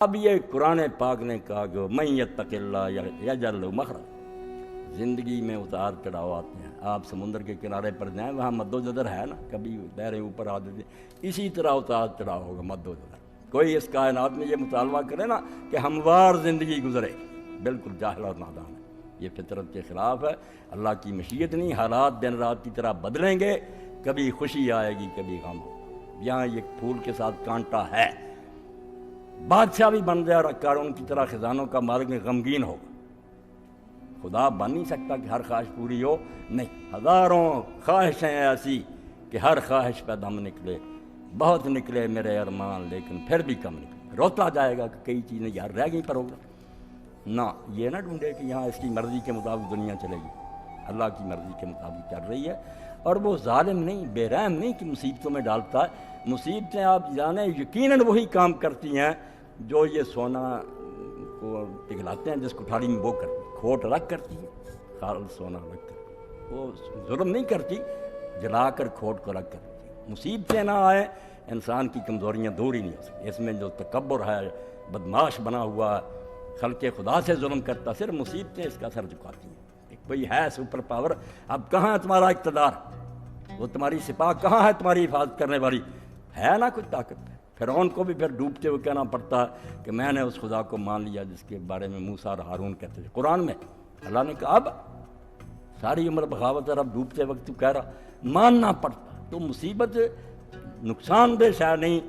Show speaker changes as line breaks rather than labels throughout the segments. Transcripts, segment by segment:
اب یہ قرآن پاک نے کہا کہ من یتق اللہ یجعل لہ مخرج، زندگی میں اتار چڑھاؤ آتے ہیں. آپ سمندر کے کنارے پر جائیں، وہاں مد و جزر ہے نا، کبھی لہریں اوپر آ جاتی ہیں، اسی طرح اتار چڑھاؤ ہوگا، مد و جزر. کوئی اس کائنات میں یہ مطالبہ کرے نا کہ ہموار زندگی گزرے، بالکل جاہل اور نادان ہے. یہ فطرت کے خلاف ہے، اللہ کی مشیت نہیں. حالات دن رات کی طرح بدلیں گے، کبھی خوشی آئے گی کبھی غم. یہاں یہ پھول کے ساتھ کانٹا ہے. بادشاہ بھی بن جائے اور قارون کی طرح خزانوں کا مالک غمگین ہوگا. خدا بن نہیں سکتا کہ ہر خواہش پوری ہو، نہیں. ہزاروں خواہشیں ایسی کہ ہر خواہش پہ دم نکلے. بہت نکلے میرے ارمان لیکن پھر بھی کم نکلے. روتا جائے گا کہ کئی چیزیں یار رہ گئیں پروگرام. نہ یہ نہ ڈھونڈے کہ یہاں اس کی مرضی کے مطابق دنیا چلے گی. اللہ کی مرضی کے مطابق چل رہی ہے. اور وہ ظالم نہیں، بے رحم نہیں کہ مصیبتوں میں ڈالتا ہے. مصیبتیں آپ جانیں یقیناً وہی کام کرتی ہیں جو یہ سونا کو پگھلاتے ہیں، جس کوٹھاری میں وہ کرتی، کھوٹ رکھ کرتی ہے، خالص سونا رکھ کر. وہ ظلم نہیں کرتی، جلا کر کھوٹ کو رکھ کرتی. مصیبتیں نہ آئیں، انسان کی کمزوریاں دور ہی نہیں ہو سکتی. اس میں جو تکبر ہے، بدماش بنا ہوا ہے، خلق خدا سے ظلم کرتا، صرف مصیبتیں اس کا سر جھکاتی ہیں. کوئی ہے سپر پاور، اب کہاں ہے تمہارا اقتدار؟ وہ تمہاری سپاہ کہاں ہے تمہاری حفاظت کرنے والی؟ ہے نا کچھ طاقت؟ فرعون کو بھی پھر ڈوبتے ہوئے کہنا پڑتا ہے کہ میں نے اس خدا کو مان لیا جس کے بارے میں موسیٰ اور ہارون کہتے تھے. قرآن میں اللہ نے کہا اب ساری عمر بغاوت اور اب ڈوبتے وقت تو کہہ رہا ماننا پڑتا. تو مصیبت نقصان دہ شاید نہیں.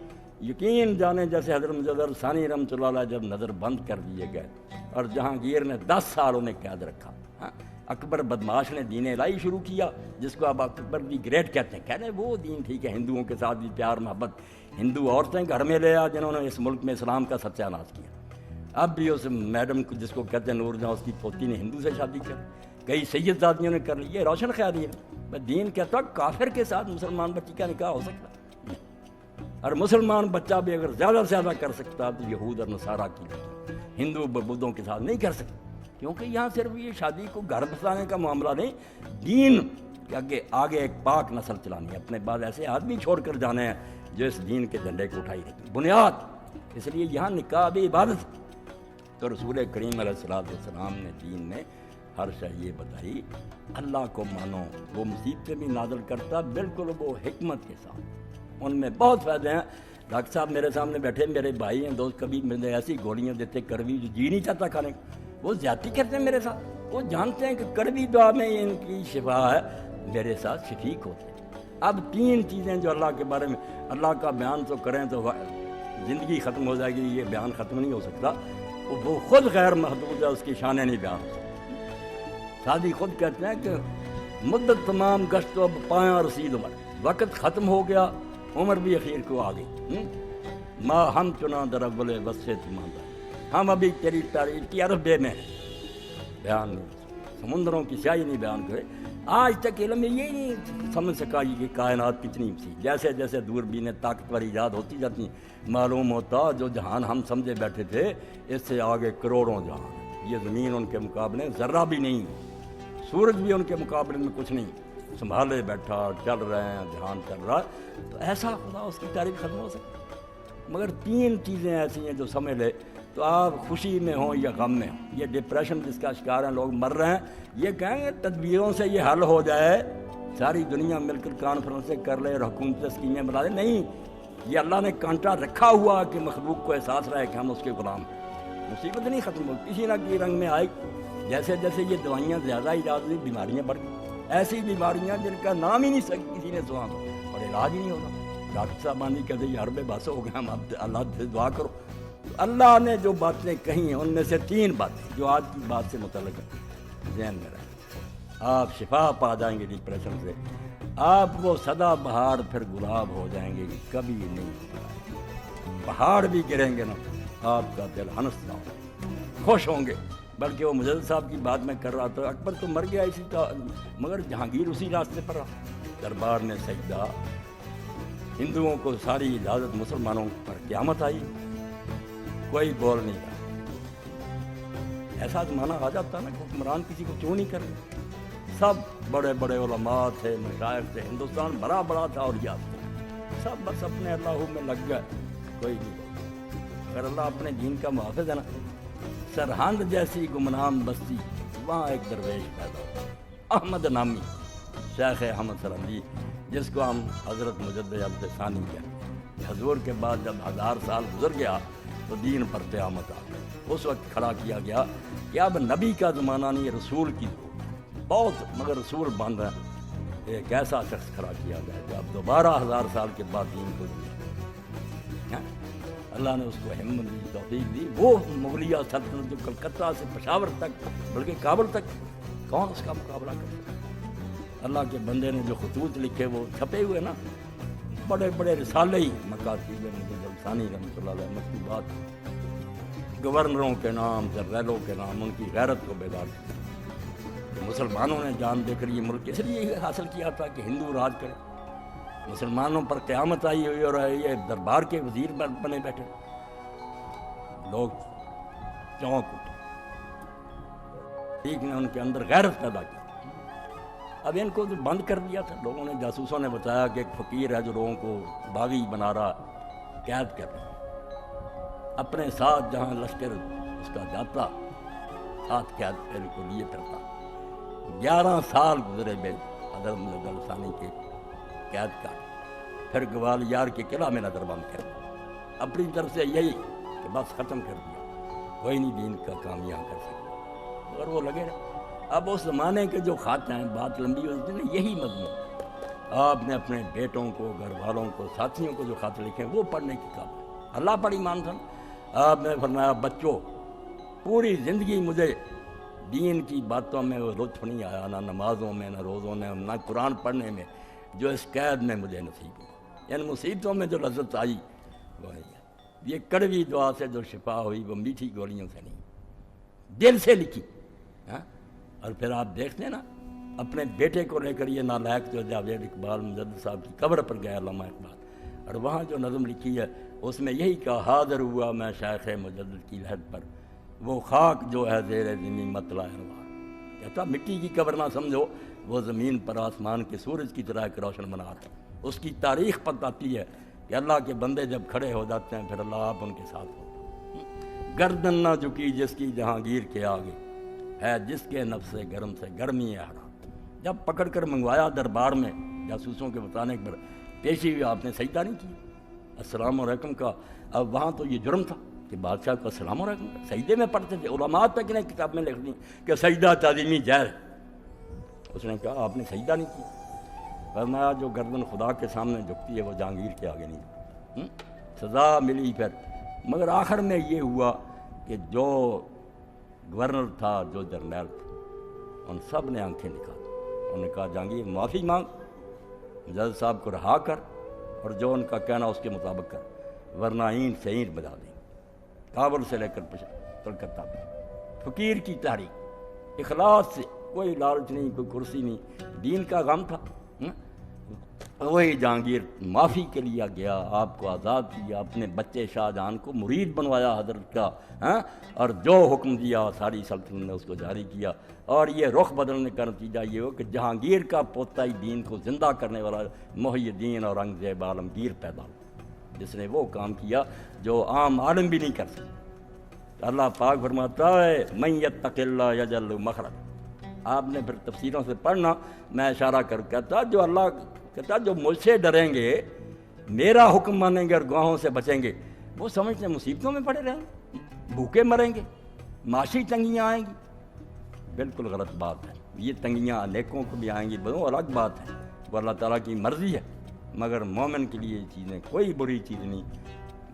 یقین جانے جیسے حضرت مجدد ثانی رحمۃ اللہ علیہ جب نظر بند کر دیے گئے اور جہانگیر نے 10 سال انہیں قید رکھا. اکبر بدماش نے دین الہی شروع کیا جس کو اب اکبر دی گریٹ کہتے ہیں. کہنے وہ دین ٹھیک ہے، ہندوؤں کے ساتھ بھی پیار محبت، ہندو عورتیں گھر میں لے آ جنہوں نے اس ملک میں اسلام کا ستیہ ناش کیا. اب بھی اس میڈم کو جس کو کہتے ہیں نور جہاں، اس کی پوتی نے ہندو سے شادی کر، کئی سید زادیوں نے کر لی. یہ روشن خیالی ہے. میں دین کہتا ہوں کافر کے ساتھ مسلمان بچی کا نکاح ہو سکتا ہے، اور مسلمان بچہ بھی اگر زیادہ سے زیادہ کر سکتا تو یہود اور نصارہ کی ہندو بدھوں کے ساتھ نہیں کر سکتا. کیونکہ یہاں صرف یہ شادی کو گھر بسانے کا معاملہ نہیں، دین کہ آگے ایک پاک نسل چلانی ہے. اپنے بعد ایسے آدمی چھوڑ کر جانے ہیں جو اس دین کے جھنڈے کو اٹھائی رہتی بنیاد. اس لیے یہاں نکاح بھی عبادت. تو رسول کریم علیہ السلام نے دین میں ہر شے یہ بتائی اللہ کو مانو. وہ مصیبتیں بھی نازل کرتا بالکل وہ حکمت کے ساتھ. ان میں بہت فائدے ہیں. ڈاکٹر صاحب میرے سامنے بیٹھے میرے بھائی ہیں، دوست، کبھی مجھے ایسی گولیاں دیتے کڑوی جو جی نہیں چاہتا کھانے کو. وہ زیادتی کرتے ہیں میرے ساتھ. وہ جانتے ہیں کہ کڑوی دعا میں ان کی شفا ہے، میرے ساتھ شفیق ہوتے ہیں. اب 3 چیزیں جو اللہ کے بارے میں، اللہ کا بیان تو کریں تو زندگی ختم ہو جائے گی، یہ بیان ختم نہیں ہو سکتا. وہ خود غیر محدود ہے، اس کی شانیں نہیں بیان ہو سکتی. شادی خود کہتے ہیں کہ مدت تمام گشت و پایاں رسید عمر، وقت ختم ہو گیا، عمر بھی اخیر کو آ گئی. ماں ہم چنا در اول وسے تمہارا، ہم ابھی تیری تعریف کی عربے میں بیان نہیں، سمندروں کی سیاہی نہیں بیان کرے. آج تک علم میں یہ نہیں سمجھ سکا یہ کائنات کتنی سی. جیسے جیسے دوربینیں طاقتور ایجاد ہوتی جاتی ہیں معلوم ہوتا جو جہان ہم سمجھے بیٹھے تھے اس سے آگے کروڑوں جہان. یہ زمین ان کے مقابلے ذرہ بھی نہیں، سورج بھی ان کے مقابلے میں کچھ نہیں. سنبھالے بیٹھا، چل رہے ہیں، جہان چل رہا ہے. تو ایسا خدا اس کی تعریف ختم ہو سکتی. مگر 3 چیزیں ایسی ہیں جو سمجھ لے تو آپ خوشی میں ہوں یا غم میں ہوں. یہ ڈپریشن جس کا شکار ہیں، لوگ مر رہے ہیں، یہ کہیں گے تدبیروں سے یہ حل ہو جائے، ساری دنیا مل کر کانفرنسیں کر لے اور حکومت اسکیمیں بنا دے. نہیں، یہ اللہ نے کانٹا رکھا ہوا کہ مخلوق کو احساس رہے کہ ہم اس کے غلام ہیں. مصیبت نہیں ختم ہو، کسی نہ کسی رنگ میں آئی. جیسے جیسے یہ دوائیاں زیادہ ایجاد ہوئی، بیماریاں بڑھ گئی. ایسی بیماریاں جن کا نام ہی نہیں کسی نے سنا اور علاج ہی نہیں ہوتا. ڈاکٹر صاحب آنی کہتے ہیں یار بے بس ہو گئے، ہم اب اللہ سے دعا کرو. اللہ نے جو باتیں کہی ہیں ان میں سے 3 باتیں جو آج کی بات سے متعلق ہیں ذہن میں رہیں. آپ شفا پا جائیں گے ڈپریشن سے. آپ وہ سدا بہار پھر گلاب ہو جائیں گے، کبھی نہیں. پہاڑ بھی گریں گے نا، آپ کا دل ہنس نہ ہو، خوش ہوں گے. بلکہ وہ مجدد صاحب کی بات میں کر رہا تھا، اکبر تو مر گیا اسی کا، مگر جہانگیر اسی راستے پر رہا. دربار میں سجدہ، ہندوؤں کو ساری اجازت، مسلمانوں پر قیامت آئی، کوئی بول نہیں رہا. ایسا زمانہ آ جاتا نا کہ حکمران کسی کو کیوں نہیں کرے. سب بڑے بڑے علماء تھے، مشائخ تھے، ہندوستان بڑا بڑا تھا اور یاد تھا، سب بس اپنے اللہ میں لگ گئے، کوئی نہیں. اگر اللہ اپنے دین کا محافظ ہے نا، سرہند جیسی گمنام بستی وہاں ایک درویش پیدا ہوا، احمد نامی شیخ احمد سرہندی، جس کو ہم حضرت مجدد عبد ثانی کہتے ہیں۔ حضور کے بعد جب 1000 سال گزر گیا تو دین پر قیامت آ گئی۔ اس وقت کھڑا کیا گیا کہ اب نبی کا زمانہ نہیں، رسول کی بہت، مگر رسول بن رہا ہے۔ ایک ایسا شخص کھڑا کیا گیا جو اب دوبارہ 1000 سال کے بعد دین کو دیا۔ اللہ نے اس کو ہمت دی، توفیق دی۔ وہ مغلیہ سلطنت جو کلکتہ سے پشاور تک بلکہ کابل تک، کون اس کا مقابلہ کر سکتا؟ اللہ کے بندے نے جو خطوط لکھے وہ چھپے ہوئے نا، بڑے بڑے رسالے ہی مکاتیب مجدد ثانی رحمۃ اللہ علیہ، مکتوبات، گورنروں کے نام، جنرلوں کے نام، ان کی غیرت کو بیدار کیا۔ مسلمانوں نے جان دے کر یہ ملک اس لیے حاصل کیا تھا کہ ہندو راج کرے۔ مسلمانوں پر قیامت آئی ہوئی اور یہ دربار کے وزیر بنے بیٹھے، لوگ چونک اٹھے، ٹھیک نے ان کے اندر غیرت پیدا کی۔ اب ان کو جو بند کر دیا تھا لوگوں نے، جاسوسوں نے بتایا کہ ایک فقیر ہے جو لوگوں کو باغی بنا رہا، قید کر رہا، اپنے ساتھ جہاں لشکر اس کا جاتا، ساتھ قید پہلے کو لیے پھرتا۔ 11 سال گزرے بے حضرت مجدد ثانی کے قید کا، پھر گوالیار کے قلعہ میں نظر بند کر اپنی طرف سے یہی کہ بس ختم کر دیا، کوئی نہیں دین کا کام یہاں کر سکتا، مگر وہ لگے رہے۔ اب اس زمانے کے جو خط ہیں، بات لمبی ہوتی ہے، یہی مضمون آپ نے اپنے بیٹوں کو، گھر والوں کو، ساتھیوں کو جو خط لکھے وہ پڑھنے کی قابل۔ اللہ پر ایمان تھا۔ آپ نے فرمایا بچوں، پوری زندگی مجھے دین کی باتوں میں وہ لطف نہیں آیا، نہ نمازوں میں، نہ روزوں میں، نہ قرآن پڑھنے میں، جو اس قید میں مجھے نصیب ہوا۔ ان مصیبتوں میں جو لذت آئی وہ ہے یہ کڑوی دعا سے جو شفا ہوئی وہ میٹھی گولیوں سے نہیں، دل سے لکھی۔ اور پھر آپ دیکھتے ہیں نا، اپنے بیٹے کو لے کر یہ نالائق جو جاوید اقبال مجدد صاحب کی قبر پر گیا، علامہ اقبال، اور وہاں جو نظم لکھی ہے اس میں یہی کہا، حاضر ہوا میں شیخ مجدد کی لحد پر، وہ خاک جو ہے زیر زمین مطلع انوار۔ کہتا مٹی کی قبر نہ سمجھو، وہ زمین پر آسمان کے سورج کی طرح ایک روشن منار ہے۔ اس کی تاریخ بتاتی ہے کہ اللہ کے بندے جب کھڑے ہو جاتے ہیں پھر اللہ آپ ان کے ساتھ ہو۔ گردن نہ جھکی جس کی جہانگیر کے آگے، ہے جس کے نفس گرم سے گرمی ہے حرام۔ جب پکڑ کر منگوایا دربار میں جاسوسوں کے بتانے پر، پیشی ہوئی، آپ نے سجدہ نہیں کیا السلام علیکم کا۔ اب وہاں تو یہ جرم تھا کہ بادشاہ کو السلام علیکم کا سجدے میں پڑھتے تھے، علماء تک نے کتاب میں لکھ دی کہ سجدہ تعظیمی جائز۔ اس نے کہا آپ نے سجدہ نہیں کیا، فرمایا جو گردن خدا کے سامنے جھکتی ہے وہ جہانگیر کے آگے نہیں۔ سزا ملی پھر، مگر آخر میں یہ ہوا کہ جو گورنر تھا، جو جرنیل تھا، ان سب نے آنکھیں نکالی۔ انہوں نے کہا جہانگیر معافی مانگ، مجدد صاحب کو رہا کر، اور جو ان کا کہنا اس کے مطابق کر، ورنہ اینٹ سے اینٹ بجا دیں، کابل سے لے کر کلکتہ میں۔ فقیر کی تحریک، اخلاص سے، کوئی لالچ نہیں، کوئی کرسی نہیں، دین کا غم تھا۔ وہی جہانگیر معافی کے لیے گیا، آپ کو آزاد کیا، اپنے بچے شاہ جہاں کو مرید بنوایا حضرت کا، اور جو حکم دیا ساری سلطنت نے اس کو جاری کیا۔ اور یہ رخ بدلنے کا نتیجہ یہ ہو کہ جہانگیر کا پوتا ہی دین کو زندہ کرنے والا محی الدین اورنگزیب عالمگیر پیدا ہوا، جس نے وہ کام کیا جو عام عالم بھی نہیں کر سکتا۔ اللہ پاک فرماتا ہے من یتق اللہ یجعل لہ مخرج۔ آپ نے پھر تفسیروں سے پڑھنا، میں اشارہ کر کہتا جو اللہ کہتا جو مجھ سے ڈریں گے، میرا حکم مانیں گے اور گناہوں سے بچیں گے، وہ سمجھتے ہیں مصیبتوں میں پڑے رہیں، بھوکے مریں گے، معاشی تنگیاں آئیں گی۔ بالکل غلط بات ہے، یہ تنگیاں نیکوں کو بھی آئیں گی، وہ الگ بات ہے، وہ اللہ تعالیٰ کی مرضی ہے، مگر مومن کے لیے یہ چیزیں کوئی بری چیز نہیں،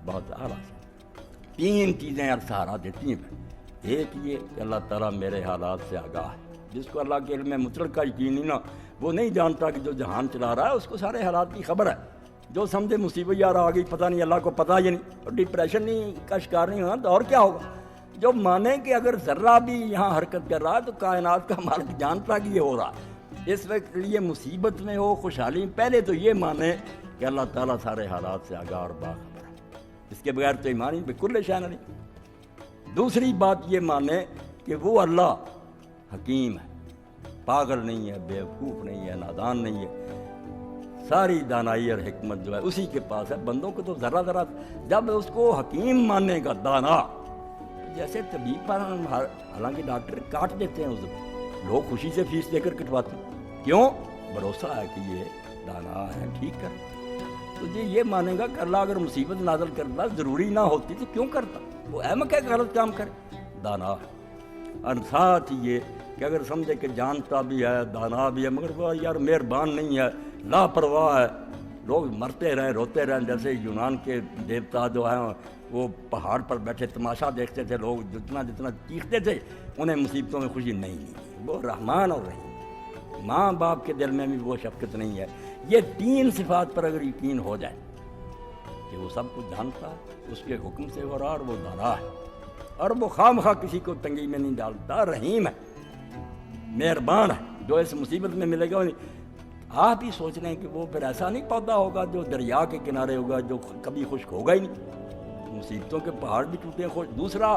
بہت اعلیٰ ہے۔ 3 چیزیں اور سہارا دیتی ہیں۔ ایک یہ کہ اللہ تعالیٰ میرے حالات سے آگاہ ہے، جس کو اللہ کے علم مطلق کا یقین نہیں نا، وہ نہیں جانتا کہ جو جہان چلا رہا ہے اس کو سارے حالات کی خبر ہے۔ جو سمجھے مصیبت یار آ گئی، پتہ نہیں، اللہ کو پتہ ہی نہیں، اور ڈپریشن نہیں کا شکار نہیں ہونا تو اور کیا ہوگا۔ جو مانے کہ اگر ذرہ بھی یہاں حرکت کر رہا ہے تو کائنات کا مالک جانتا کہ یہ ہو رہا ہے، اس وقت لیے مصیبت میں ہو، خوشحالی میں، پہلے تو یہ مانے کہ اللہ تعالیٰ سارے حالات سے آگاہ اور باخبر ہے۔ اس کے بغیر تو ایمان ہی بالکل شان نہیں۔ دوسری بات یہ مانے کہ وہ اللہ حکیم ہے، پاگل نہیں ہے، بیوقوف نہیں ہے، نادان نہیں ہے، ساری دانائی اور حکمت جو ہے اسی کے پاس ہے. بندوں کو تو ذرا ذرا جب اس کو حکیم مانے گا دانا، جیسے طبیب پر حالانکہ ڈاکٹر کاٹ دیتے ہیں، اس لوگ خوشی سے فیس دے کر کٹواتے ہیں. کیوں؟ بھروسہ ہے کہ یہ دانا ہے، ٹھیک کر. تو یہ مانے گا کہ اللہ اگر مصیبت نازل کرتا ضروری نہ ہوتی تو کیوں کرتا؟ وہ احمق ہے کہ غلط کام کرے، دانا ہے. اور ساتھ یہ کہ اگر سمجھے کہ جانتا بھی ہے، دانا بھی ہے، مگر وہ یار مہربان نہیں ہے، لاپرواہ ہے. لوگ مرتے رہیں، روتے رہیں. جیسے یونان کے دیوتا جو ہیں وہ پہاڑ پر بیٹھے تماشا دیکھتے تھے، لوگ جتنا جتنا چیختے تھے انہیں مصیبتوں میں خوشی نہیں ملی. وہ رحمان اور رحیم. ماں باپ کے دل میں بھی وہ شفقت نہیں ہے. یہ 3 صفات پر اگر یقین ہو جائے کہ وہ سب کچھ جانتا ہے، اس کے حکم سے ہو رہا، اور وہ دانا ہے، اور وہ خواہ کسی کو تنگی میں نہیں ڈالتا، رحیم ہے، مہربان ہے. جو اس مصیبت میں ملے گا، آپ ہی سوچ رہے ہیں کہ وہ پھر ایسا نہیں پودا ہوگا جو دریا کے کنارے ہوگا، جو کبھی خشک ہوگا ہی نہیں. مصیبتوں کے پہاڑ بھی ٹوٹے ہیں، دوسرا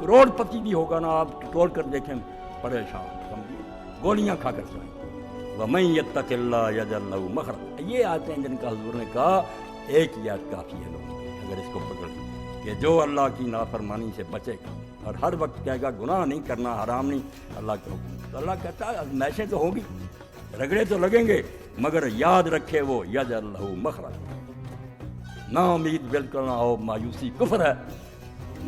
کروڑ پتی بھی ہوگا نا، آپ ٹول کر دیکھیں، پریشان سمجھیے گولیاں کھا کر سوئیں. وَمَن يَتَّقِ اللَّهَ يَجْعَل لَّهُ مَخْرَجًا. یہ آیتیں جن کا حضور نے کہا ایک ہی آیت کافی ہے لوگوں کے، اگر اس کو پکڑ لیں کہ جو اللہ کی نافرمانی سے بچے گا اور ہر وقت کہے گا گناہ نہیں کرنا، حرام نہیں، اللہ کا حکم، تو اللہ کہتا ہے آزمائشیں تو ہوگی، رگڑے تو لگیں گے، مگر یاد رکھے وہ یجعل لہ مخرجا. نا امید بالکل نہ ہو، مایوسی کفر ہے.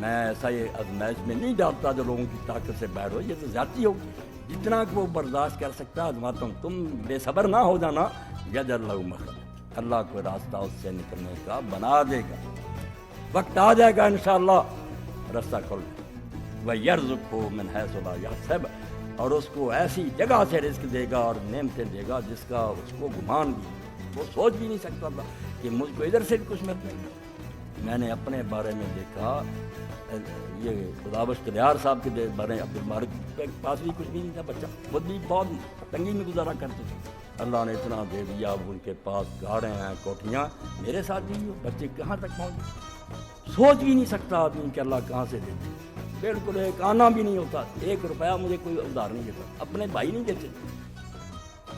میں ایسا یہ آزمائش میں نہیں ڈالتا جو لوگوں کی طاقت سے باہر ہو، یہ تو زیادتی ہوگی. جتنا کہ وہ برداشت کر سکتا آزماتا ہوں. تم بے صبر نہ ہو جانا. یجعل لہ مخرجا، اللہ کو راستہ اس سے نکلنے کا بنا دے گا. وقت آ جائے گا انشاءاللہ راستہ کھل جائے. وَيَرْزُقْهُ مِنْ حَيْثُ لَا يَحْتَسِبُ، اور اس کو ایسی جگہ سے رزق دے گا اور نعمتیں دے گا جس کا اس کو گمان بھی، وہ سوچ بھی نہیں سکتا تھا کہ مجھ کو ادھر سے بھی کچھ ملتا ہے. میں نے اپنے بارے میں دیکھا، یہ خدابخش کلیار صاحب کے بارے میں، عبد المالک کے پاس بھی کچھ بھی نہیں تھا، بچہ خود بھی بہت تنگی میں گزارا کرتے تھے. اللہ نے اتنا دے دیا، ان کے پاس گاڑیں ہیں، کوٹھیاں. میرے ساتھ بھی بچے کہاں تک پہنچے، سوچ بھی نہیں سکتا آدمی کہ اللہ کہاں سے دے. بالکل ایک آنا بھی نہیں ہوتا، 1 روپیہ مجھے کوئی ادھار نہیں دیتا، اپنے بھائی نہیں دیتے.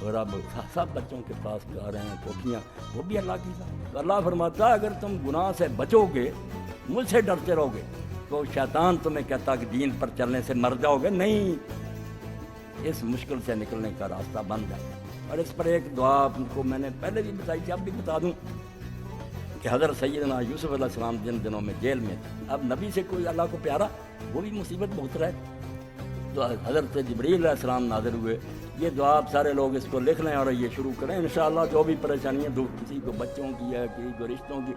اور اب سب بچوں کے پاس گاڑیں ہیں، کوٹھیاں، وہ بھی اللہ کی ذات. اللہ فرماتا ہے اگر تم گناہ سے بچو گے، مجھ سے ڈرتے رہو گے، تو شیطان تمہیں کہتا کہ دین پر چلنے سے مر جاؤ گے. نہیں، اس مشکل سے نکلنے کا راستہ بن جائے. اور اس پر ایک دعا آپ کو میں نے پہلے بھی بتائی تھی، اب بھی بتا دوں کہ حضرت سیدنا یوسف علیہ السلام جن دنوں میں جیل میں تھے، اب نبی سے کوئی اللہ کو پیارا، وہ بھی مصیبت بہت رہے. تو حضرت جبریل علیہ السلام نازل ہوئے. یہ دعا آپ سارے لوگ اس کو لکھ لیں اور یہ شروع کریں انشاءاللہ. جو بھی پریشانیاں دو، کسی کو بچوں کی ہے، کسی کو رشتوں کی،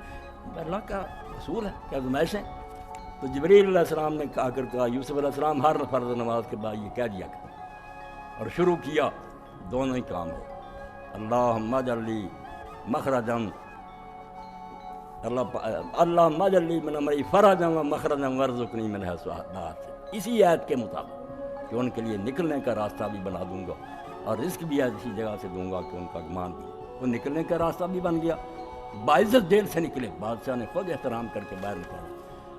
اللہ کا اصول ہے کہ آزمائشیں. تو جبریل علیہ السلام نے کہا یوسف علیہ السلام ہر فرض نماز کے بعد یہ کہہ دیا کریں، اور شروع کیا. دونوں ہی کام ہو. اللہم اجعل لی مخرجا، اللہم اجعل لی من امری فرجا و مخرجا وارزقنی من حیث لا احتسب. اسی آیت کے مطابق کہ ان کے لیے نکلنے کا راستہ بھی بنا دوں گا اور رزق بھی ایسی جگہ سے دوں گا کہ ان کا گمان بھی. وہ نکلنے کا راستہ بھی بن گیا، باعزت جیل سے نکلے، بادشاہ نے خود احترام کر کے باہر نکالا،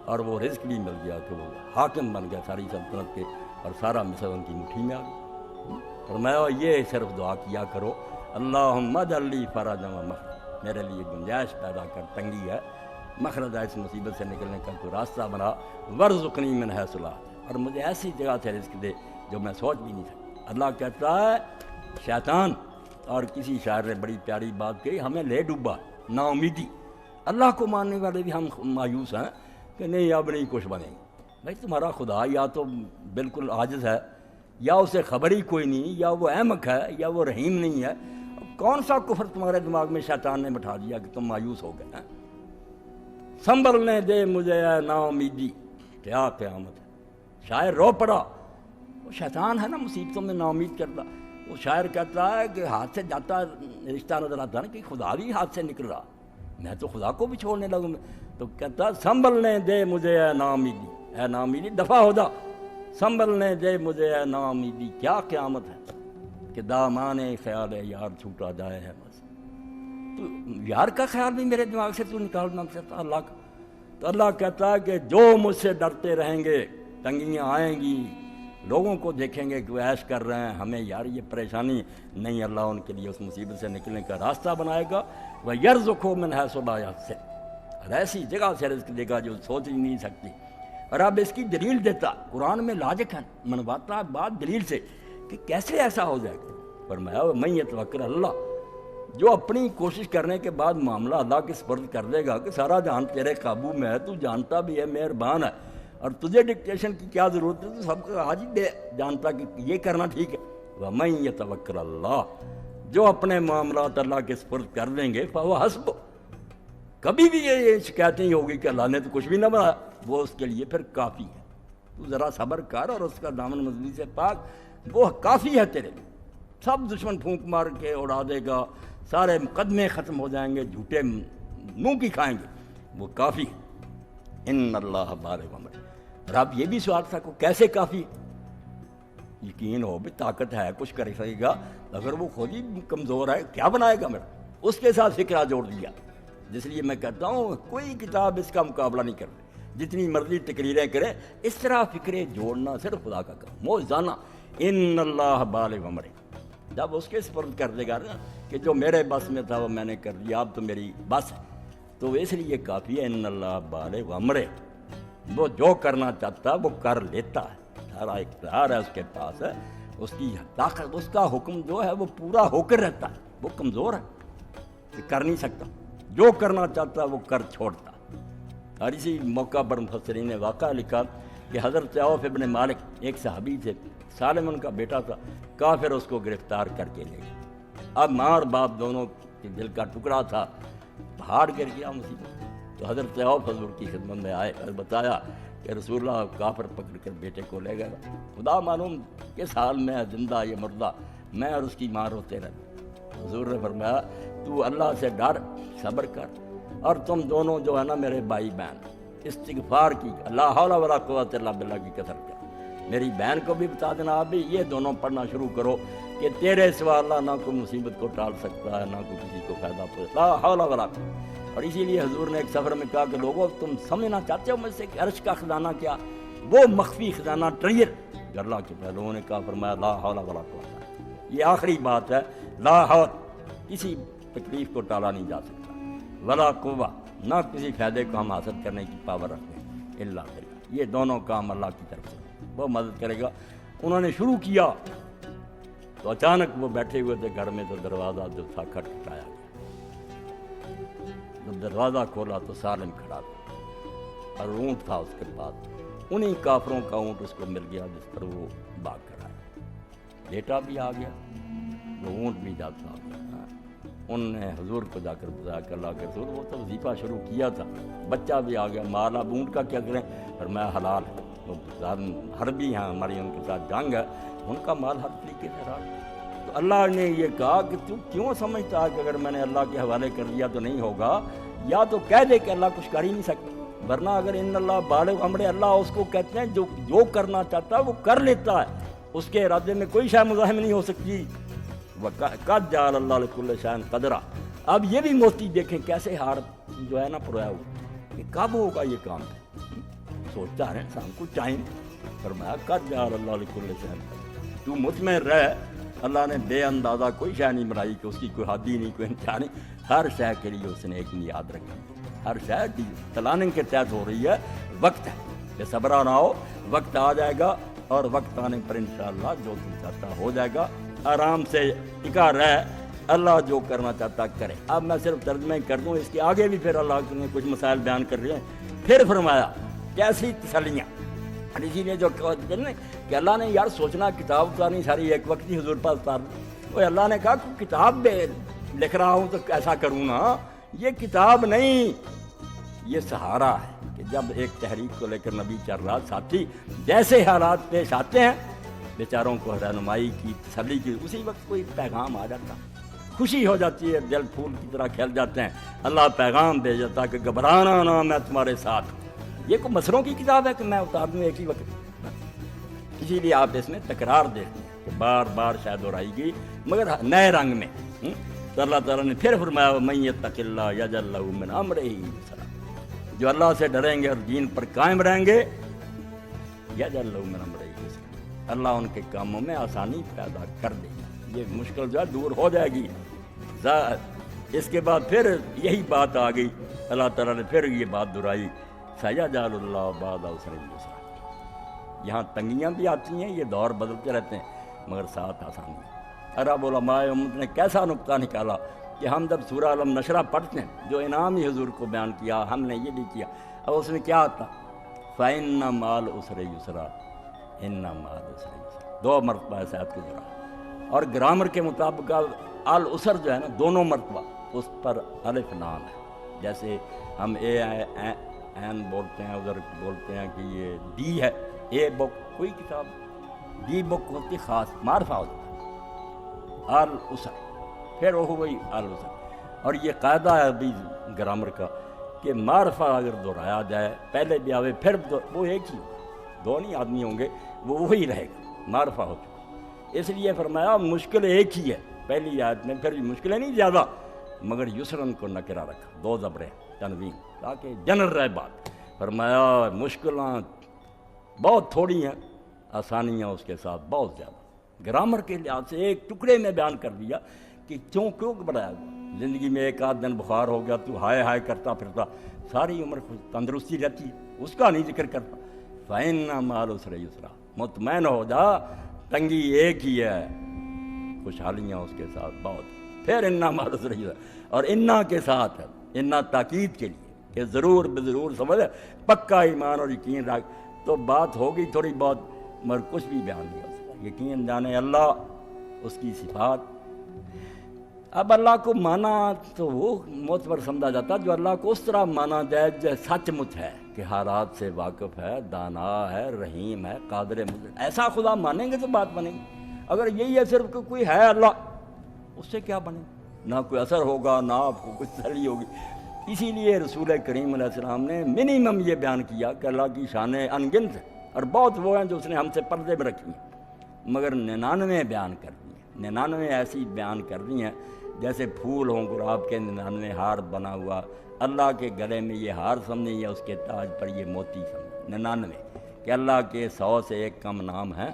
اور وہ رزق بھی مل گیا کہ وہ حاکم بن گیا ساری سلطنت کے، اور سارا مصر ان کی مٹھی میں آ گیا. فرمایا یہ صرف دعا کیا کرو، اللہم اجعل لی فرجا و مخرجا، میرے لیے گنجائش پیدا کر، تنگی ہے، مخرج ہے، اس مصیبت سے نکلنے کا کوئی راستہ بنا، وارزقنی من حیث لا احتسب، اور مجھے ایسی جگہ سے رزق دے جو میں سوچ بھی نہیں سکتا. اللہ کہتا ہے شیطان، اور کسی شاعر نے بڑی پیاری بات کہی، ہمیں لے ڈوبا نا امیدی. اللہ کو ماننے والے بھی ہم مایوس ہیں کہ نہیں اب نہیں کچھ بنے گا. بھائی تمہارا خدا یا تو بالکل عاجز ہے، یا اسے خبر ہی کوئی نہیں، یا وہ احمق ہے، یا وہ رحیم نہیں ہے. کون سا کفر تمہارے دماغ میں شیطان نے بٹھا دیا کہ تم مایوس ہو گئے ہیں؟ سنبھلنے دے مجھے اے نا امیدی، کیا قیامت ہے. شاعر رو پڑا. وہ شیطان ہے نا مصیبتوں میں نا امید کرتا. وہ شاعر کہتا ہے کہ ہاتھ سے جاتا رشتہ نظر آتا نا کہ خدا بھی ہاتھ سے نکل رہا، میں تو خدا کو بھی چھوڑنے لگوں. تو کہتا سنبھلنے دے مجھے اے نا امیدی، اے نا امیدی دفع ہو جا، سنبھلنے دے مجھے اے نا امیدی، کیا قیامت ہے کہ دامان خیال یار چھوٹا جائے ہے. بس تو یار کا خیال بھی میرے دماغ سے تو نکال نہ سکتا اللہ کا. تو اللہ کہتا ہے کہ جو مجھ سے ڈرتے رہیں گے، تنگیاں آئیں گی، لوگوں کو دیکھیں گے کہ وہ عیش کر رہے ہیں، ہمیں یار یہ پریشانی نہیں، اللہ ان کے لیے اس مصیبت سے نکلنے کا راستہ بنائے گا۔ وَيَرْزُقْهُ مِنْ حَيْثُ لَا يَحْتَسِبُ، اور ایسی جگہ سے رزق دے گا جو سوچ ہی نہیں سکتی۔ اور اب اس کی دلیل دیتا، قرآن میں لاجک ہے، منواتا بات دلیل سے کہ کیسے ایسا ہو جائے گا۔ فرمایا وَمَن يَتَوَکَّلْ عَلَى اللَّهِ، جو اپنی کوشش کرنے کے بعد معاملہ اللہ کے سپرد کر دے گا کہ سارا جہان تیرے قابو میں ہے، تو جانتا بھی ہے، مہربان ہے، اور تجھے ڈکٹیشن کی کیا ضرورت ہے، تو سب کا آج ہی جانتا کہ یہ کرنا ٹھیک ہے۔ وَمَن يَتَوَکَّلْ عَلَى اللَّهِ، جو اپنے معاملات اللہ کے سپرد کر دیں گے فَهُوَ حَسْبُهُ، کبھی بھی یہ شکایت نہیں ہوگی کہ اللہ نے تو کچھ بھی نہ بنایا، وہ اس کے لیے پھر کافی ہے۔ تو ذرا صبر کر اور اس کا دامن مضبوطی سے پاک، وہ کافی ہے تیرے لیے۔ سب دشمن پھونک مار کے اڑا دے گا، سارے مقدمے ختم ہو جائیں گے، جھوٹے منہ کی کھائیں گے، وہ کافی ہے۔ ان اللہ بالغ امرہ۔ اور اب یہ بھی سوال تھا کہ کیسے کافی ہے؟ یقین ہو بھی طاقت ہے، کچھ کر سکے گا، اگر وہ خود ہی کمزور ہے کیا بنائے گا میرا؟ اس کے ساتھ فکرہ جوڑ دیا۔ جس لیے میں کہتا ہوں کوئی کتاب اس کا مقابلہ نہیں کر رہی، جتنی مرضی تقریریں کرے، اس طرح فکریں جوڑنا صرف خدا کا کام، موجزانہ۔ ان اللہ بالغ امرہ، جب اس کے سپرد کر دے گا نا کہ جو میرے بس میں تھا وہ میں نے کر دیا، اب تو میری بس ہے، تو اس لیے کافی ہے۔ ان اللہ بالغ امرہ، وہ جو کرنا چاہتا وہ کر لیتا ہے، سارا اختیار ہے اس کے پاس ہے، اس کی طاقت، اس کا حکم جو ہے وہ پورا ہو کر رہتا ہے، وہ کمزور ہے کہ کر نہیں سکتا، جو کرنا چاہتا وہ کر چھوڑتا۔ اور اسی موقع پر مفسرین نے واقعہ لکھا کہ حضرت عوف ابن مالک ایک صحابی تھے، سالم ان کا بیٹا تھا، کافر اس کو گرفتار کر کے لے گئے۔ اب ماں اور باپ دونوں کے دل کا ٹکڑا تھا، پہاڑ گر گیا مصیبت۔ تو حضرت عوف حضور کی خدمت میں آئے اور بتایا کہ رسول اللہ کافر پکڑ کر بیٹے کو لے گئے، خدا معلوم کس حال میں ہے، زندہ یا مردہ، میں اور اس کی ماں روتے رہے۔ حضور نے فرمایا تو اللہ سے ڈر، صبر کر، اور تم دونوں جو ہے نا میرے بھائی بہن، استغفار کی، لا حول ولا قوت الا باللہ کی کثرت کر۔ میری بہن کو بھی بتا دینا، آپ بھی یہ دونوں پڑھنا شروع کرو کہ تیرے سوا اللہ نہ کوئی مصیبت کو ٹال سکتا ہے، نہ کوئی کسی کو فائدہ پہنچے، لا حول ولا قوت۔ اور اسی لیے حضور نے ایک سفر میں کہا کہ لوگوں تم سمجھنا چاہتے ہو مجھ سے کہ عرش کا خزانہ کیا، وہ مخفی خزانہ ٹریل جو اللہ کے پہلوؤں نے کہا، فرمایا لا حول ولا قوت۔ یہ آخری بات ہے، لا حول، کسی تکلیف کو ٹالا نہیں جا سکتا، ولا قوہ، نہ کسی فائدے کو ہم حاصل کرنے کی پاور رکھتے ہیں الا باللہ۔ یہ دونوں کام اللہ کی طرف سے، وہ مدد کرے گا۔ انہوں نے شروع کیا تو اچانک وہ بیٹھے ہوئے تھے گھر میں، تو دروازہ جو تھا کھٹکھٹایا گیا۔ جب دروازہ کھولا تو سالم کھڑا تھا اور اونٹ تھا اس کے پاس، انہی کافروں کا اونٹ اس کو مل گیا جس پر وہ بھاگ کر آیا۔ بیٹا بھی آ گیا، وہ اونٹ بھی جاتا آ گیا۔ انہوں نے حضور کو جا کر بتایا کہ اللہ کے رسول وہ تو وظیفہ شروع کیا تھا، بچہ بھی آ گیا، مال اب اونٹ کا کیا کریں؟ اور میں حلال ہے، وہ حربی ہیں، ہماری ان کے ساتھ جنگ ہے، ان کا مال ہر طریقے سے حلال۔ تو اللہ نے یہ کہا کہ تو کیوں سمجھتا ہے کہ اگر میں نے اللہ کے حوالے کر دیا تو نہیں ہوگا؟ یا تو کہہ دے کہ اللہ کچھ کر ہی نہیں سکتا، ورنہ اگر ان اللہ بالغ امرہ، اللہ اس کو کہتے ہیں جو کرنا چاہتا ہے وہ کر لیتا ہے، اس کے ارادے میں کوئی شے مزاحم نہیں ہو سکتی۔ قد جعل اللہ لکل شیء قدرا۔ اب یہ بھی موتی دیکھیں کیسے ہار جو ہے نا پرویا ہوا کہ کب ہوگا یہ کام، سوچتا ہے انسان کو ٹائم۔ فرمایا قد جعل اللہ لکل شیء قدرا، تو مطمئن رہ، اللہ نے بے اندازہ کوئی شے نہیں بنائی کہ اس کی کوئی حد ہی نہیں، کوئی انتہا نہیں، ہر شے کے لیے اس نے ایک یاد رکھی، ہر شے کی تلاننگ کے تحت ہو رہی ہے، وقت ہے، بے صبرا نہ ہو، وقت آ جائے گا، اور وقت آنے پر انشاءاللہ جو تم چاہتا ہو جائے گا۔ آرام سے ٹکا رہ، اللہ جو کرنا چاہتا کرے۔ اب میں صرف ترجمہ کر دوں، اس کے آگے بھی پھر اللہ نے کچھ مسائل بیان کر رہے ہیں۔ پھر فرمایا کیسی تسلیاں، اور اسی لیے جو کہ اللہ نے یار سوچنا کتاب اتارنی ساری ایک وقت ہی حضور پاس اتار دی، وہ اللہ نے کہا کہ کتاب لکھ رہا ہوں تو ایسا کروں نا، یہ کتاب نہیں، یہ سہارا ہے کہ جب ایک تحریک کو لے کر نبی چل رہا، ساتھی جیسے حالات پیش آتے ہیں بیچاروں کو رہنمائی کی، تسلی کی، اسی وقت کوئی پیغام آ جاتا، خوشی ہو جاتی ہے، دل پھول کی طرح کھل جاتے ہیں، اللہ پیغام بھیج جاتا کہ گھبرانا نہ، میں تمہارے ساتھ ہوں۔ یہ کوئی مسروں کی کتاب ہے کہ میں اتار دوں ایک ہی وقت؟ اسی لیے آپ اس میں تکرار دیکھتے ہیں کہ بار بار شاید دہرائی گئی مگر نئے رنگ میں۔ تو اللہ تعالیٰ نے پھر فرمایا وَمَن يَتَّقِ اللَّهَ يَجْعَل لَّهُ مِنْ أَمْرِهِ يُسْرًا، جو اللہ سے ڈریں گے اور دین پر قائم رہیں گے، يَجْعَل لَّهُ مِنْ أَمْرِهِ يُسْرًا، اللہ ان کے کاموں میں آسانی پیدا کر دے گا، یہ مشکل جو ہے دور ہو جائے گی۔ اس کے بعد پھر یہی بات آ گئی، اللہ تعالیٰ نے پھر یہ بات دہرائی، سیجعل اللہ بعد عسر یسرا۔ یہاں تنگیاں بھی آتی ہیں، یہ دور بدلتے رہتے ہیں، مگر ساتھ آسانی۔ عرب علماء امت نے کیسا نقطہ نکالا کہ ہم جب سورہ علم نشرہ پڑھتے ہیں، جو انعام ہی حضور کو بیان کیا، ہم نے یہ بھی کیا، اب اس میں کیا آتا؟ فَإِنَّ مَعَ الْعُسْرِ يُسْرًا إِنَّ مَعَ الْعُسْرِ يُسْرًا، 2 مرتبہ اس آیت کو دہرایا۔ اور گرامر کے مطابق العسر جو ہے نا، دونوں مرتبہ اس پر الف لام ہے، جیسے ہم این بولتے ہیں، ادھر بولتے ہیں کہ یہ ڈی ہے، اے بک کوئی کتاب، ڈی بک ہوتی خاص معرفہ ہوتا ہے، العسر، پھر وہ ہوئی العسر۔ اور یہ قاعدہ ہے ابھی گرامر کا کہ معرفہ اگر دہرایا جائے، پہلے بھی آوے پھر وہ ایک ہی، 2 نہیں آدمی ہوں گے، وہ وہی رہے گا، معرفہ ہو چکا۔ اس لیے فرمایا مشکل ایک ہی ہے پہلی آیت میں، پھر بھی مشکلیں نہیں زیادہ، مگر یسرن کو نکرہ رکھا، 2 زبریں تنوین، تاکہ جنرل رہے بات۔ فرمایا مشکلیں بہت تھوڑی ہیں، آسانیاں اس کے ساتھ بہت زیادہ۔ گرامر کے لحاظ سے ایک ٹکڑے میں بیان کر دیا کہ کیوں بڑھایا ہوا۔ زندگی میں ایک آدھ دن بخار ہو گیا، تو ہائے ہائے کرتا پھرتا، ساری عمر تندرستی رہتی ہے، اس کا نہیں ذکر کرتا۔ فَإِنَّ مَعَ الْعُسْرِ يُسْرًا، مطمئن ہو جا، تنگی ایک ہی ہے، خوشحالیاں اس کے ساتھ بہت۔ پھر اِنَّ مَعَ الْعُسْرِ يُسْرًا، اور اِنَّا کے ساتھ ہے، اِنَّا تاکید کے لیے کہ ضرور بضرور سمجھ، پکا ایمان اور یقین رکھ، تو بات ہوگی تھوڑی بہت، مگر کچھ بھی بیان نہیں ہو سکتا۔ یقین جانے اللہ، اس کی صفات۔ اب اللہ کو مانا تو وہ معتبر سمجھا جاتا جو اللہ کو اس طرح مانا جائے جیسے سچ مچ ہے، کہ حالات سے واقف ہے، دانا ہے، رحیم ہے، قادر مطلق، ایسا خدا مانیں گے تو بات بنے گی۔ اگر یہی ہے صرف کہ کوئی ہے اللہ، اس سے کیا بنے؟ نہ کوئی اثر ہوگا، نہ آپ کو کچھ تسلی ہوگی۔ اسی لیے رسول کریم علیہ السلام نے منیمم یہ بیان کیا کہ اللہ کی شانیں انگنت ہیں، اور بہت وہ ہیں جو اس نے ہم سے پردے میں رکھی ہیں، مگر 99 بیان کر دی ہیں، 99 ایسی بیان کر دی ہیں جیسے پھول ہوں گلاب کے 99 ہار بنا ہوا، اللہ کے گلے میں یہ ہار سمجھیں یا اس کے تاج پر یہ موتی سمجھیں، 99 کہ اللہ کے 100 سے ایک کم نام ہیں،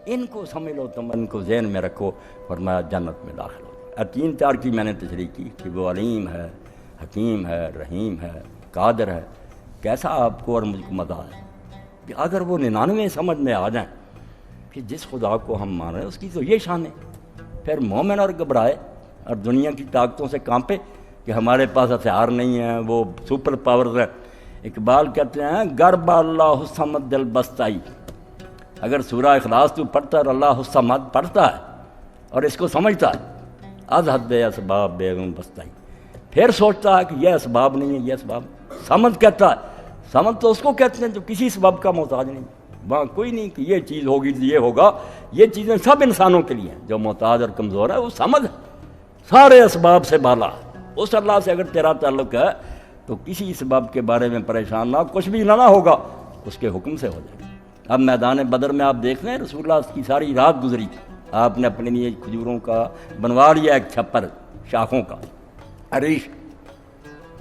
ان کو سمجھ لو، تم ان کو ذہن میں رکھو، فرمایا جنت میں داخل ہو۔ 3-4 کی میں نے تشریح کی کہ وہ علیم ہے، حکیم ہے، رحیم ہے، قادر ہے، کیسا آپ کو اور مجھ کو مزہ ہے کہ اگر وہ 99 سمجھ میں آ جائیں کہ جس خدا کو ہم مان رہے ہیں اس کی تو یہ شان ہے، پھر مومن اور گھبرائے اور دنیا کی طاقتوں سے کانپے کہ ہمارے پاس ہتھیار نہیں ہیں، وہ سپر پاورز ہیں۔ اقبال کہتے ہیں گرب اللہ الصمد دل بستائی، اگر سورہ اخلاص تو پڑھتا ہے اور اللہ الصمد پڑھتا ہے اور اس کو سمجھتا ہے، از حد اسباب بیگم بستائی، پھر سوچتا ہے کہ یہ اسباب نہیں ہے، یہ اسباب، سمجھ کہتا ہے، سمجھ تو اس کو کہتے ہیں جو کسی سبب کا محتاج نہیں، وہاں کوئی نہیں کہ یہ چیز ہوگی تو یہ ہوگا، یہ چیزیں سب انسانوں کے لیے ہیں، جو محتاج اور کمزور ہے وہ سمجھ سارے اسباب سے بالا، اس اللہ سے اگر تیرا تعلق ہے تو کسی سبب کے بارے میں پریشان نہ، کچھ بھی نہ ہوگا، اس کے حکم سے ہو جائے گا۔ اب میدان بدر میں آپ دیکھ رہے ہیں رسول اللہ کی ساری رات گزری، آپ نے اپنے لیے کھجوروں کا بنوا لیا ایک چھپر شاخوں کا، عریش،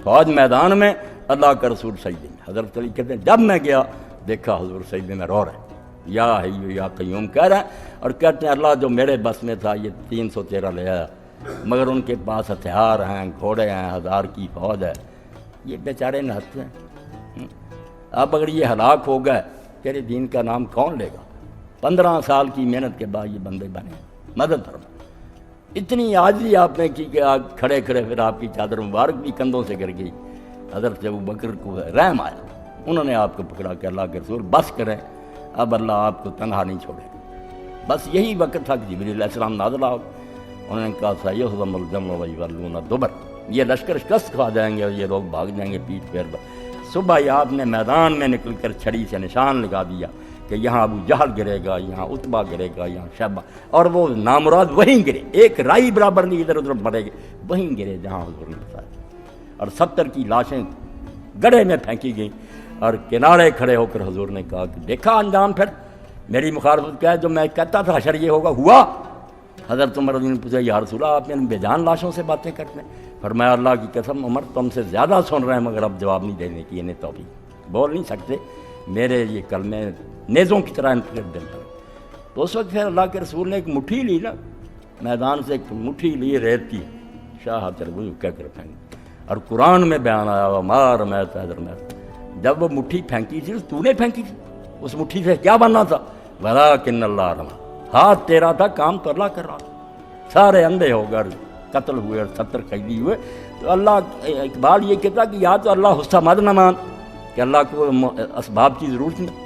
فوج میدان میں، اللہ کا رسول سجدے میں۔ حضرت علی کہتے ہیں جب میں گیا دیکھا حضور سجدے میں رو رہے ہیں، یا حیو یا قیوم کہہ رہے ہیں، اور کہتے ہیں اللہ جو میرے بس میں تھا یہ 313 لے آیا، مگر ان کے پاس ہتھیار ہیں، گھوڑے ہیں، 1000 کی فوج ہے، یہ بیچارے نہتے ہیں۔ اب اگر یہ ہلاک ہو گئے تیرے دین کا نام کون لے گا؟ 15 سال کی محنت کے بعد یہ بندے بنے، مدد فرما۔ اتنی عاجزی آپ نے کی کہ کھڑے کھڑے پھر آپ کی چادر مبارک بھی کندھوں سے گر گئی۔ حضرت ابوبکر کو رحم آیا، انہوں نے آپ کو پکڑا کہ اللہ کے رسول بس کریں، اب اللہ آپ کو تنہا نہیں چھوڑے۔ بس یہی وقت تھا کہ جبریل علیہ السلام نازل ہو، انہوں نے کہا سیہزم الجمع ویولون الدبر، یہ لشکر شکست کھا جائیں گے اور یہ لوگ بھاگ جائیں گے پیٹھ پیر پر۔ صبح ہی آپ نے میدان میں نکل کر چھڑی سے نشان لگا دیا کہ یہاں ابو جہل گرے گا، یہاں عتبہ گرے گا، یہاں شیبہ، اور وہ نامراد وہیں گرے، ایک رائی برابر نہیں ادھر ادھر بڑھے گے، وہیں گرے جہاں حضور نے بتایا، اور 70 کی لاشیں گڑھے میں پھینکی گئیں، اور کنارے کھڑے ہو کر حضور نے کہا کہ دیکھا انجام پھر میری مخالفت کیا ہے، جو میں کہتا تھا حشر یہ ہوگا ہوا۔ حضرت عمر رضی اللہ عنہ نے پوچھا یا رسول اللہ آپ نے بے جان لاشوں سے باتیں کرتے ہیں؟ فرمایا اللہ کی قسم عمر تم سے زیادہ سن رہے ہیں، مگر اب جواب نہیں دینے کی انہیں توفیق، بول نہیں سکتے، میرے یہ کلمے نیزوں کی طرح ان پر دل پر۔ تو اس وقت پھر اللہ کے رسول نے ایک مٹھی لی نا، میدان سے ایک مٹھی لی ریت کی، شاہ تربوز کہہ کر پھینک، اور قرآن میں بیان آیا ہوا مار میں حیدر میں، جب وہ مٹھی پھینکی تھی تو نے پھینکی تھی، اس مٹھی سے کیا بننا تھا؟ ولیکن اللہ رما، ہاتھ تیرا تھا، کام تو اللہ کر رہا تھا، سارے اندھے ہو گئے، قتل ہوئے اور 70 قیدی ہوئے۔ تو اللہ اقبال یہ کہتا کہ یا تو اللہ حصہ مد نہ مان کہ اللہ کو اسباب کی ضرورت نہیں،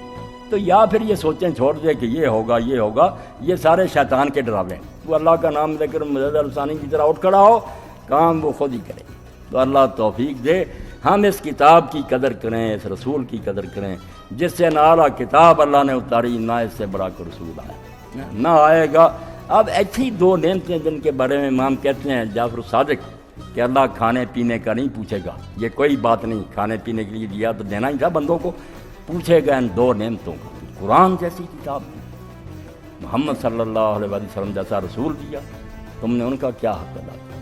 تو یا پھر یہ سوچیں چھوڑ دے کہ یہ ہوگا یہ ہوگا، یہ سارے شیطان کے ڈراوے ہیں، وہ اللہ کا نام لے کر مجد الثانی کی طرح اٹھ کھڑا ہو، کام وہ خود ہی کرے۔ تو اللہ توفیق دے ہم اس کتاب کی قدر کریں، اس رسول کی قدر کریں، جس سے نہ اعلیٰ کتاب اللہ نے اتاری، نہ اس سے بڑا کوئی رسول آیا نہ آئے گا۔ اب ایسی دو نعمتیں جن کے بارے میں امام کہتے ہیں جعفر الصادق کہ اللہ کھانے پینے کا نہیں پوچھے گا، یہ کوئی بات نہیں، کھانے پینے کے لیے دیا تو دینا ہی تھا بندوں کو، پوچھے گا ان دو نعمتوں کا، قرآن جیسی کتاب دی، محمد صلی اللہ علیہ وسلم جیسا رسول دیا، تم نے ان کا کیا حق ادا کیا؟